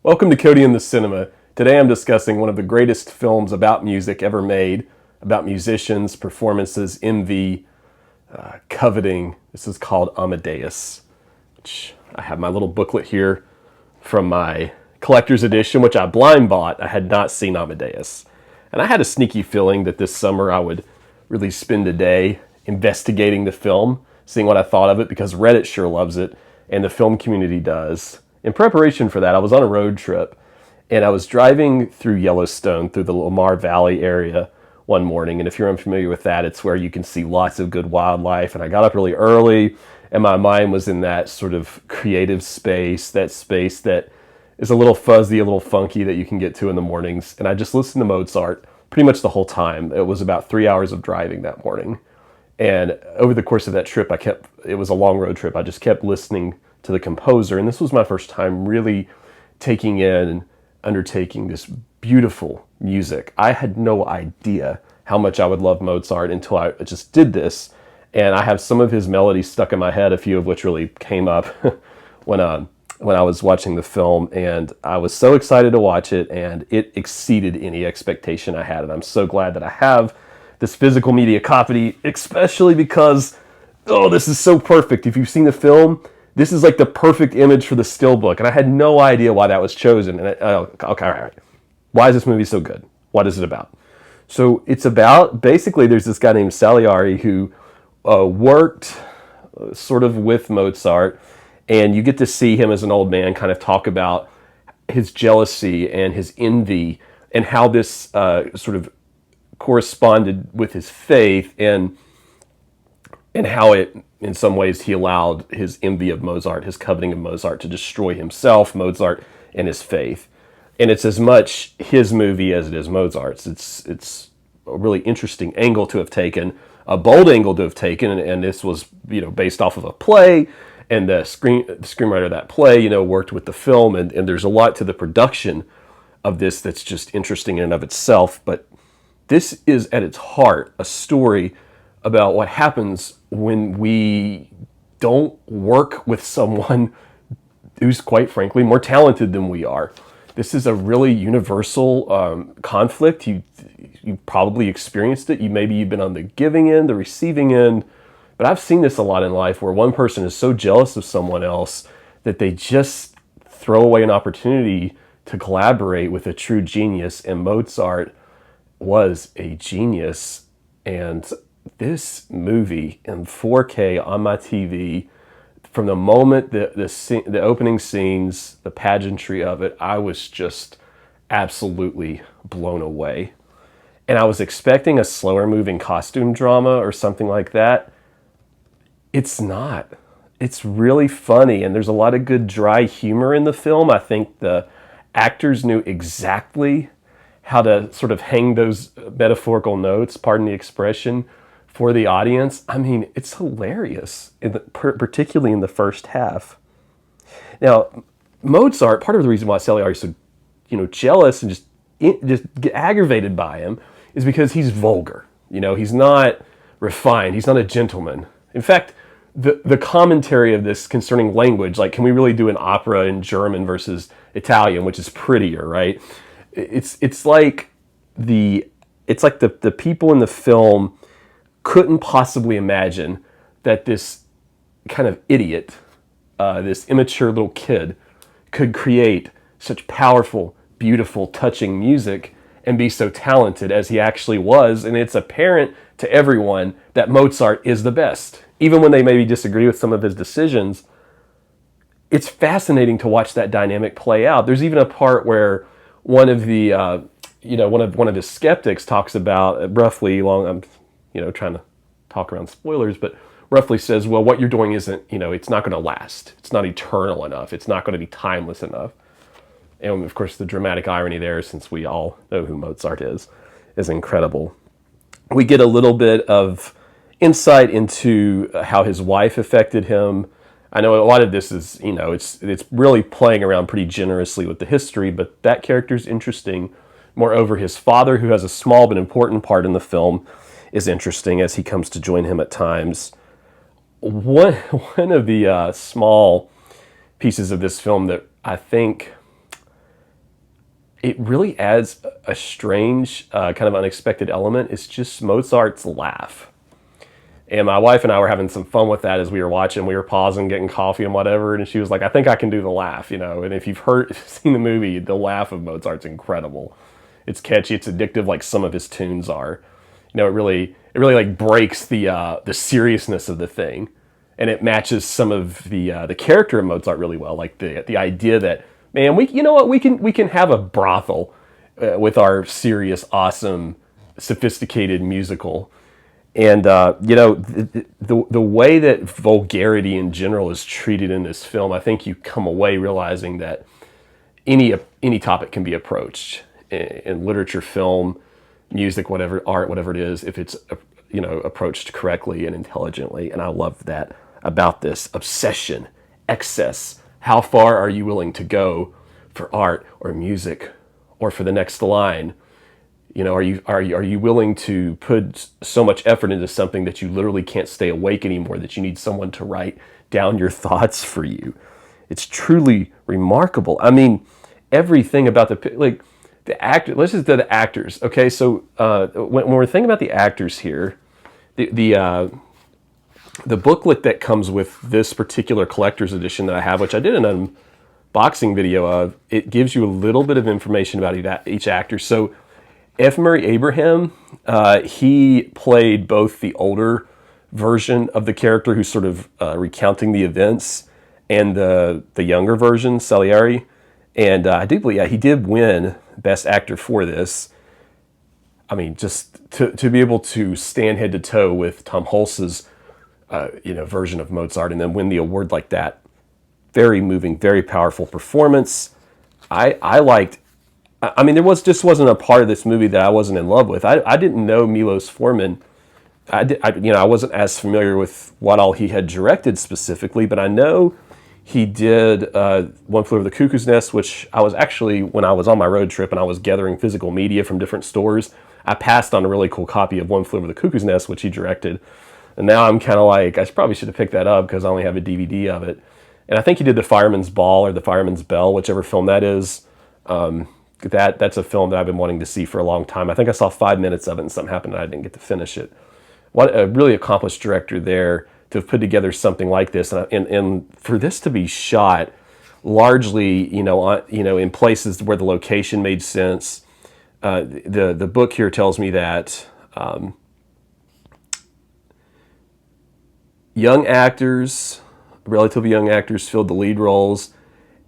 Welcome to Cody and the Cinema. Today I'm discussing one of the greatest films about music ever made, about musicians, performances, envy, coveting. This is called Amadeus, which I have my little booklet here from my collector's edition, which I blind bought. I had not seen Amadeus. And I had a sneaky feeling that this summer I would really spend a day investigating the film, seeing what I thought of it, because Reddit sure loves it, and the film community does. In preparation for that, I was on a road trip, and I was driving through Yellowstone, through the Lamar Valley area one morning. And if you're unfamiliar with that, it's where you can see lots of good wildlife. And I got up really early, and my mind was in that sort of creative space, that space that is a little fuzzy, a little funky, that you can get to in the mornings. And I just listened to Mozart pretty much the whole time. It was about 3 hours of driving that morning. And over the course of that trip, it was a long road trip. I just kept listening to the composer. And this was my first time really taking in and undertaking this beautiful music. I had no idea how much I would love Mozart until I just did this. And I have some of his melodies stuck in my head, a few of which really came up when I was watching the film. And I was so excited to watch it, and it exceeded any expectation I had. And I'm so glad that I have this physical media copy, especially because, this is so perfect. If you've seen the film, this is like the perfect image for the steelbook, and I had no idea why that was chosen. And okay, all right. Why is this movie so good? What is it about? So it's about, basically, there's this guy named Salieri who worked sort of with Mozart, and you get to see him as an old man kind of talk about his jealousy and his envy and how this sort of corresponded with his faith, and how it, in some ways, he allowed his envy of Mozart, his coveting of Mozart, to destroy himself, Mozart, and his faith. And it's as much his movie as it is Mozart's. It's a really interesting angle to have taken, a bold angle to have taken, and this was, based off of a play, and the screenwriter of that play, worked with the film, and there's a lot to the production of this that's just interesting in and of itself. But this is, at its heart, a story about what happens when we don't work with someone who's, quite frankly, more talented than we are. This is a really universal conflict. You probably experienced it. Maybe you've been on the giving end, the receiving end. But I've seen this a lot in life, where one person is so jealous of someone else that they just throw away an opportunity to collaborate with a true genius. And Mozart was a genius. And this movie in 4K on my TV, from the moment the opening scenes, the pageantry of it, I was just absolutely blown away. And I was expecting a slower moving costume drama or something like that. It's not. It's really funny, and there's a lot of good dry humor in the film. I think the actors knew exactly how to sort of hang those metaphorical notes, pardon the expression, for the audience. I mean, it's hilarious, particularly in the first half. Now, Mozart, part of the reason why Salieri is so, jealous and just get aggravated by him is because he's vulgar. He's not refined. He's not a gentleman. In fact, the commentary of this concerning language, like, can we really do an opera in German versus Italian, which is prettier, right? It's like the people in the film couldn't possibly imagine that this kind of idiot, this immature little kid, could create such powerful, beautiful, touching music and be so talented as he actually was. And it's apparent to everyone that Mozart is the best. Even when they maybe disagree with some of his decisions, it's fascinating to watch that dynamic play out. There's even a part where one of the, one of his skeptics talks about, roughly along, I'm trying to talk around spoilers, but roughly says, well, what you're doing isn't, it's not going to last. It's not eternal enough. It's not going to be timeless enough. And of course, the dramatic irony there, since we all know who Mozart is incredible. We get a little bit of insight into how his wife affected him. I know a lot of this is, it's really playing around pretty generously with the history, but that character's interesting. Moreover, his father, who has a small but important part in the film, is interesting as he comes to join him at times. One of the small pieces of this film that I think it really adds a strange, kind of unexpected element. It's just Mozart's laugh. And my wife and I were having some fun with that as we were watching. We were pausing, getting coffee and whatever. And she was like, I think I can do the laugh, you know. And if you've seen the movie, the laugh of Mozart's incredible. It's catchy, it's addictive, like some of his tunes are. You know, it really like breaks the seriousness of the thing. And it matches some of the character of Mozart really well. Like the idea that, man, you know what, we can have a brothel with our serious, awesome, sophisticated musical. And you know, the way that vulgarity in general is treated in this film, I think you come away realizing that any topic can be approached in literature, film, music, whatever, art, whatever it is, if it's, you know, approached correctly and intelligently. And I love that about this obsession, excess. How far are you willing to go for art or music or for the next line? You know, are you willing to put so much effort into something that you literally can't stay awake anymore, that you need someone to write down your thoughts for you? It's truly remarkable. I mean, everything about the actor. Let's just do the actors. Okay, so when we're thinking about the actors here, the booklet that comes with this particular collector's edition that I have, which I did an unboxing video of, it gives you a little bit of information about each actor. So F. Murray Abraham, he played both the older version of the character who's sort of recounting the events, and the younger version, Salieri. And I do believe, yeah, he did win Best Actor for this. I mean, just to be able to stand head to toe with Tom Hulce's version of Mozart and then win the award like that, very moving, very powerful performance. I liked. I mean, there wasn't a part of this movie that I wasn't in love with. I didn't know Milos Forman. I wasn't as familiar with what all he had directed specifically, but I know he did One Flew Over the Cuckoo's Nest, which I was actually, when I was on my road trip and I was gathering physical media from different stores, I passed on a really cool copy of One Flew Over the Cuckoo's Nest, which he directed. And now I'm kind of like, I probably should have picked that up because I only have a DVD of it. And I think he did The Fireman's Ball or The Fireman's Bell, whichever film that is. That's a film that I've been wanting to see for a long time. I think I saw 5 minutes of it and something happened and I didn't get to finish it. What a really accomplished director there to have put together something like this, and for this to be shot largely, in places where the location made sense. The book here tells me that relatively young actors filled the lead roles,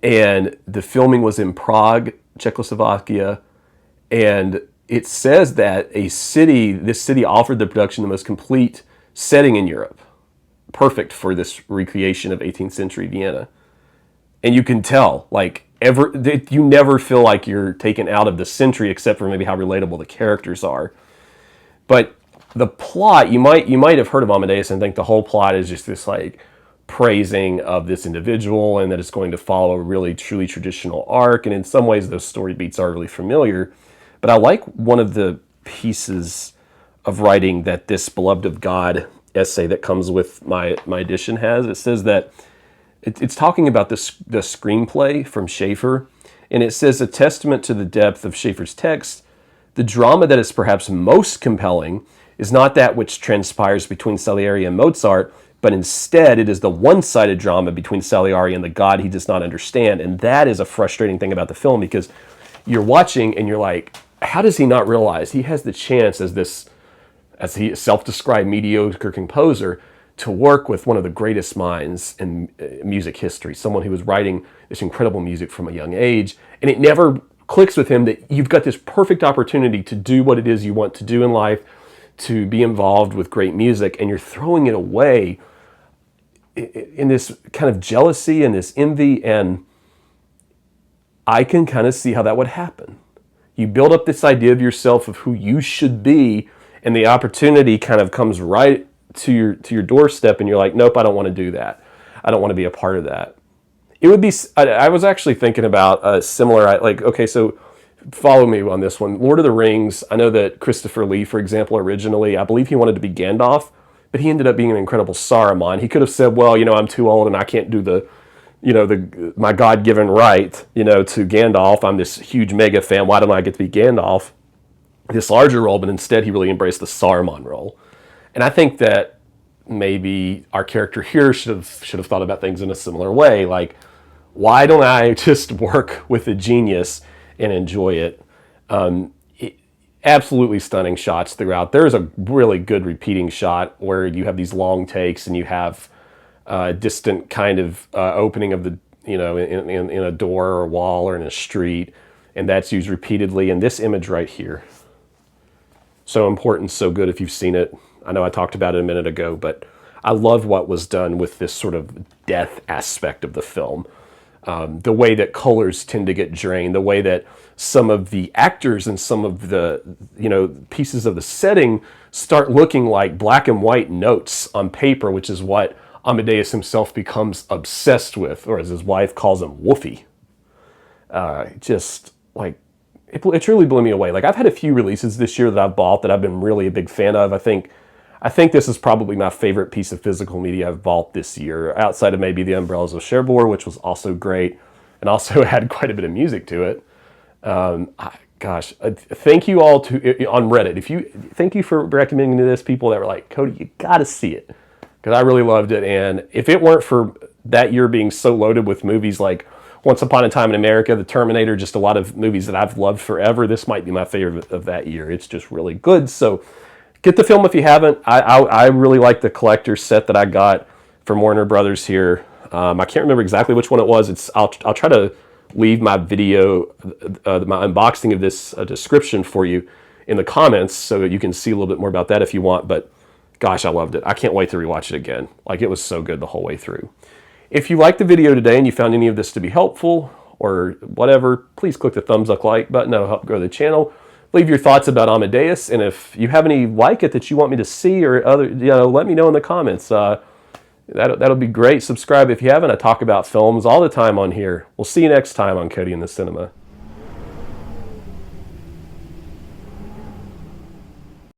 and the filming was in Prague, Czechoslovakia, and it says that this city offered the production the most complete setting in Europe, perfect for this recreation of 18th century Vienna. And you can tell, you never feel like you're taken out of the century, except for maybe how relatable the characters are. But the plot, you might have heard of Amadeus and think the whole plot is just this praising of this individual and that it's going to follow a really truly traditional arc. And in some ways those story beats are really familiar. But I like one of the pieces of writing that this Beloved of God essay that comes with my edition has. It says that it's talking about the screenplay from Schaeffer, and it says, a testament to the depth of Schaeffer's text, the drama that is perhaps most compelling is not that which transpires between Salieri and Mozart, but instead it is the one-sided drama between Salieri and the God he does not understand. And that is a frustrating thing about the film, because you're watching and you're like, how does he not realize he has the chance as he self-described mediocre composer to work with one of the greatest minds in music history, someone who was writing this incredible music from a young age, and it never clicks with him that you've got this perfect opportunity to do what it is you want to do in life, to be involved with great music, and you're throwing it away in this kind of jealousy and this envy. And I can kind of see how that would happen. You build up this idea of yourself of who you should be, and the opportunity kind of comes right to your doorstep, and you're like, nope, I don't want to do that. I don't want to be a part of that. It would be, I was actually thinking about a similar, okay, so follow me on this one. Lord of the Rings, I know that Christopher Lee, for example, originally, I believe he wanted to be Gandalf, but he ended up being an incredible Saruman. He could have said, well, I'm too old and I can't do the my God-given right, to Gandalf. I'm this huge mega fan. Why don't I get to be Gandalf? This larger role, but instead he really embraced the Saruman role. And I think that maybe our character here should have thought about things in a similar way. Like, why don't I just work with a genius and enjoy it? Absolutely stunning shots throughout. There's a really good repeating shot where you have these long takes and you have a distant kind of opening of the, in a door or a wall or in a street, and that's used repeatedly. And this image right here, so important, so good if you've seen it. I know I talked about it a minute ago, but I love what was done with this sort of death aspect of the film. The way that colors tend to get drained, the way that some of the actors and some of the, pieces of the setting start looking like black and white notes on paper, which is what Amadeus himself becomes obsessed with, or as his wife calls him, Woofy. Just like, it truly blew me away. Like, I've had a few releases this year that I've bought that I've been really a big fan of. I think this is probably my favorite piece of physical media I've bought this year, outside of maybe The Umbrellas of Cherbourg, which was also great and also had quite a bit of music to it. Thank you all on Reddit. Thank you for recommending to this, people that were like, Cody, you gotta see it, because I really loved it. And if it weren't for that year being so loaded with movies like Once Upon a Time in America, The Terminator, just a lot of movies that I've loved forever, this might be my favorite of that year. It's just really good. So get the film if you haven't. I really like the collector's set that I got from Warner Brothers here. I can't remember exactly which one it was. I'll try to leave my video, my unboxing of this description for you in the comments so that you can see a little bit more about that if you want. But gosh, I loved it. I can't wait to rewatch it again. Like, it was so good the whole way through. If you liked the video today and you found any of this to be helpful or whatever, please click the thumbs up like button. That'll help grow the channel. Leave your thoughts about Amadeus, and if you have any like it that you want me to see or other, let me know in the comments. That'll be great. Subscribe if you haven't. I talk about films all the time on here. We'll see you next time on Cody in the Cinema.